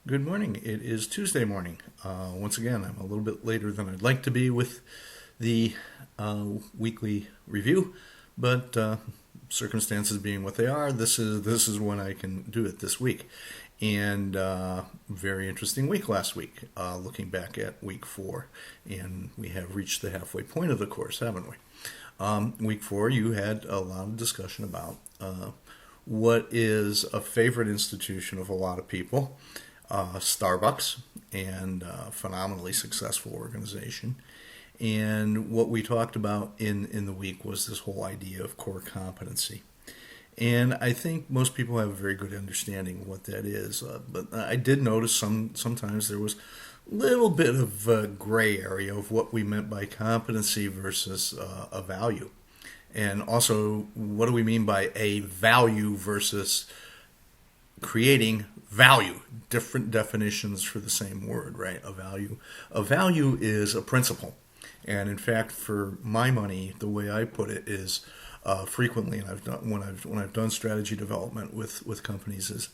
Good morning. It is Tuesday morning. Once again, I'm a little bit later than I'd like to be with the weekly review, but circumstances being what they are, this is when I can do it this week. And very interesting week last week. Looking back at week 4, and we have reached the halfway point of the course, haven't we? Week 4, you had a lot of discussion about what is a favorite institution of a lot of people. Starbucks, and phenomenally successful organization. And what we talked about in the week was this whole idea of core competency. And I think most people have a very good understanding of what that is. But I did notice sometimes there was a little bit of a gray area of what we meant by competency versus a value. And also, what do we mean by a value versus creating value? Different definitions for the same word, right? A value is a principle. And in fact, for my money, the way I put it is frequently, and I've done when I've done strategy development with companies, is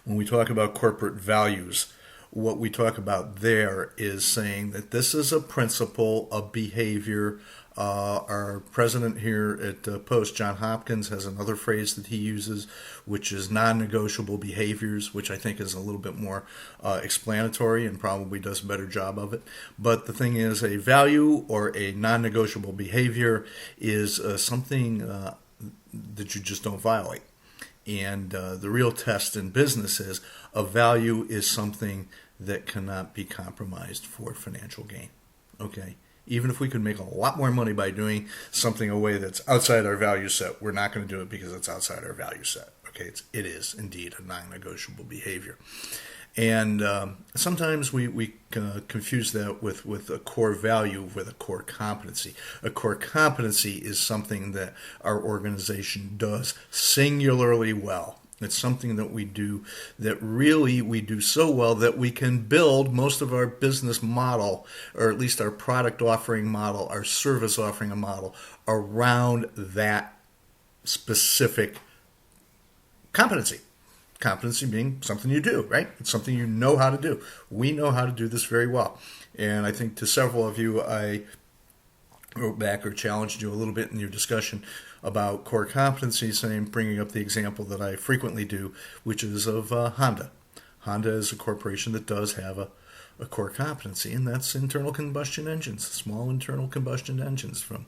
when we talk about corporate values, what we talk about there is saying that this is a principle, a behavior. Our president here at Post, John Hopkins, has another phrase that he uses, which is non-negotiable behaviors, which I think is a little bit more explanatory and probably does a better job of it. But the thing is, a value or a non-negotiable behavior is something that you just don't violate. And the real test in business is a value is something that cannot be compromised for financial gain. Okay? Even if we could make a lot more money by doing something a way that's outside our value set, we're not going to do it because it's outside our value set. Okay? It is indeed a non-negotiable behavior. And sometimes we confuse that with a core value with a core competency. A core competency is something that our organization does singularly well. It's something that we do that really we do so well that we can build most of our business model, or at least our product offering model, our service offering model, around that specific competency. Competency being something you do, right? It's something you know how to do. We know how to do this very well. And I think to several of you, I wrote back or challenged you a little bit in your discussion about core competency, saying, bringing up the example that I frequently do, which is of Honda. Honda is a corporation that does have a core competency, and that's internal combustion engines, small internal combustion engines, from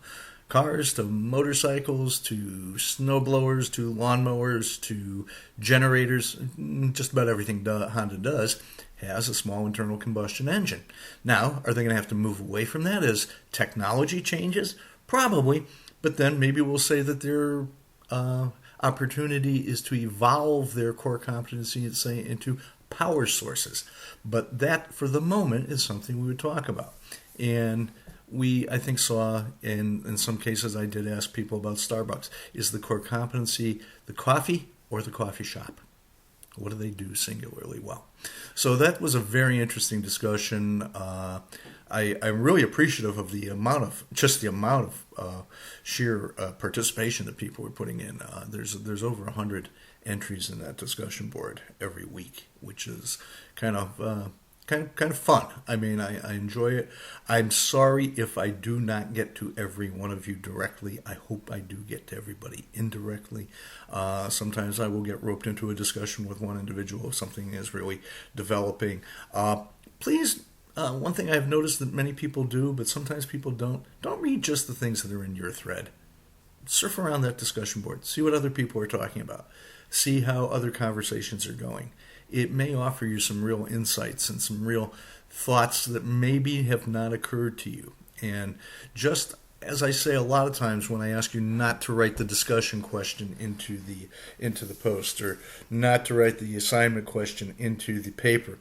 cars to motorcycles to snowblowers to lawnmowers to generators. Just about everything Honda does has a small internal combustion engine. Now, are they going to have to move away from that as technology changes? Probably, but then maybe we'll say that their opportunity is to evolve their core competency, say, into power sources. But that, for the moment, is something we would talk about. And we, I think, saw, in some cases I did ask people about Starbucks, is the core competency the coffee or the coffee shop? What do they do singularly well? So that was a very interesting discussion. I'm really appreciative of the amount of sheer participation that people were putting in. There's over 100 entries in that discussion board every week, which is kind of fun. I mean, I enjoy it. I'm sorry if I do not get to every one of you directly. I hope I do get to everybody indirectly. Sometimes I will get roped into a discussion with one individual if something is really developing. Please, one thing I've noticed that many people do, but sometimes people don't read just the things that are in your thread. Surf around that discussion board. See what other people are talking about. See how other conversations are going. It may offer you some real insights and some real thoughts that maybe have not occurred to you. And just as I say a lot of times when I ask you not to write the discussion question into the post, or not to write the assignment question into the paper,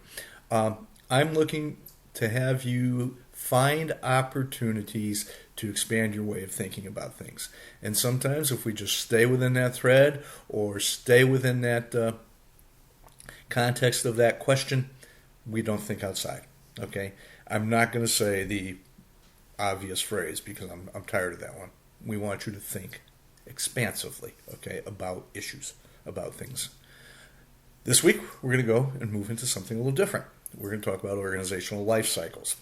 I'm looking to have you find opportunities to expand your way of thinking about things. And sometimes if we just stay within that thread or stay within that context of that question, we don't think outside. Okay? I'm not going to say the obvious phrase because I'm tired of that one. We want you to think expansively, okay, about issues, about things. This week, we're going to go and move into something a little different. We're going to talk about organizational life cycles.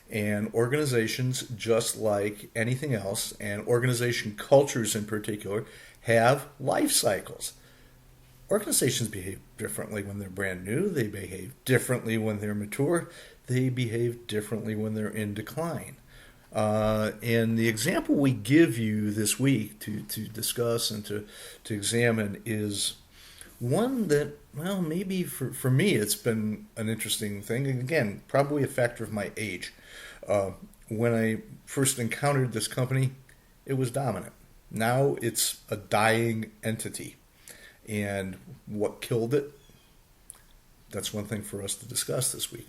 And organizations, just like anything else, and organization cultures in particular, have life cycles. Organizations behave differently when they're brand new. They behave differently when they're mature. They behave differently when they're in decline. And the example we give you this week to discuss and to examine is one that, well, maybe for me it's been an interesting thing. And again, probably a factor of my age. When I first encountered this company, it was dominant. Now it's a dying entity. And what killed it? That's one thing for us to discuss this week.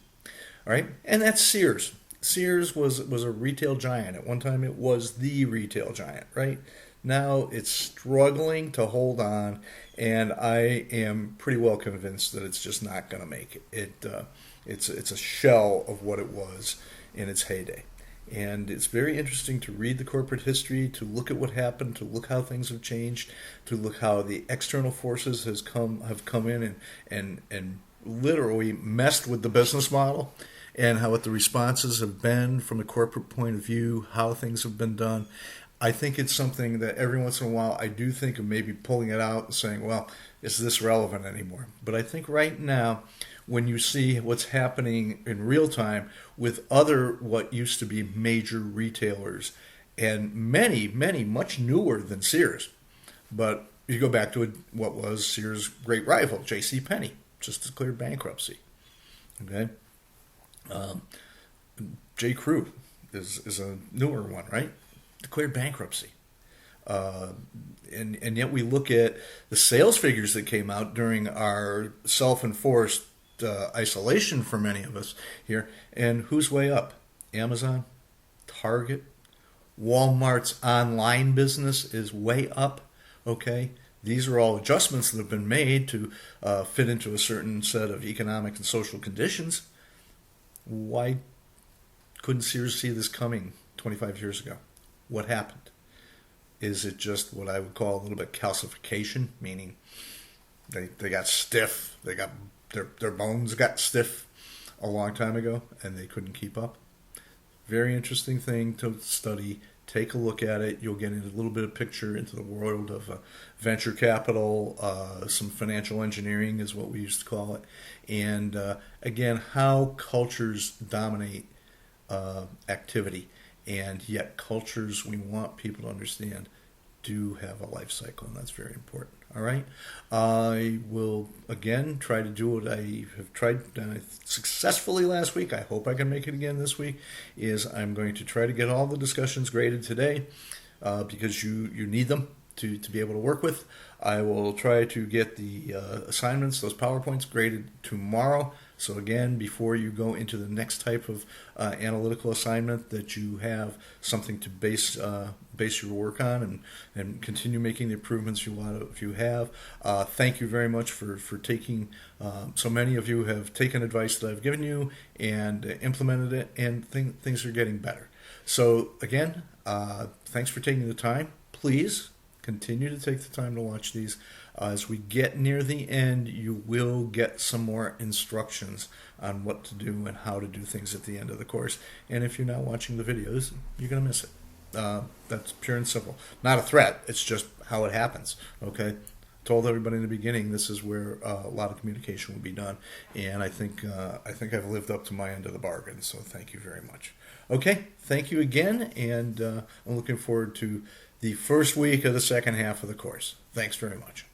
All right, and that's Sears. Sears was a retail giant. At one time, it was the retail giant, right? Now it's struggling to hold on, and I am pretty well convinced that it's just not going to make it. It's a shell of what it was in its heyday. And it's very interesting to read the corporate history, to look at what happened, to look how things have changed, to look how the external forces have come in and literally messed with the business model, and how what the responses have been from a corporate point of view, how things have been done. I think it's something that every once in a while I do think of maybe pulling it out and saying, well, is this relevant anymore? But I think right now, when you see what's happening in real time with other what used to be major retailers, and many, many much newer than Sears, but you go back to what was Sears' great rival, J.C. Penney, just declared bankruptcy. Okay, J. Crew is a newer one, right? Declared bankruptcy. And yet we look at the sales figures that came out during our self-enforced isolation for many of us here, and who's way up? Amazon, Target, Walmart's online business is way up. Okay, these are all adjustments that have been made to fit into a certain set of economic and social conditions. Why couldn't Sears see this coming 25 years ago? What happened? Is it just what I would call a little bit calcification, meaning they got stiff, they got their bones got stiff a long time ago and they couldn't keep up? Very interesting thing to study. Take a look at it. You'll get a little bit of picture into the world of venture capital, some financial engineering is what we used to call it. And again, how cultures dominate activity. And yet cultures, we want people to understand, do have a life cycle, and that's very important. All right? I will, again, try to do what I have tried successfully last week. I hope I can make it again this week, is I'm going to try to get all the discussions graded today because you need them to be able to work with. I will try to get the assignments, those PowerPoints, graded tomorrow. So again, before you go into the next type of analytical assignment, that you have something to base your work on and continue making the improvements you want if you have. Thank you very much for taking, so many of you have taken advice that I've given you and implemented it, and things are getting better. So again, thanks for taking the time. Please continue to take the time to watch these. As we get near the end, you will get some more instructions on what to do and how to do things at the end of the course. And if you're not watching the videos, you're going to miss it. That's pure and simple. Not a threat. It's just how it happens. Okay? Told everybody in the beginning this is where a lot of communication will be done. And I think I've lived up to my end of the bargain. So thank you very much. Okay? Thank you again. And I'm looking forward to the first week of the second half of the course. Thanks very much.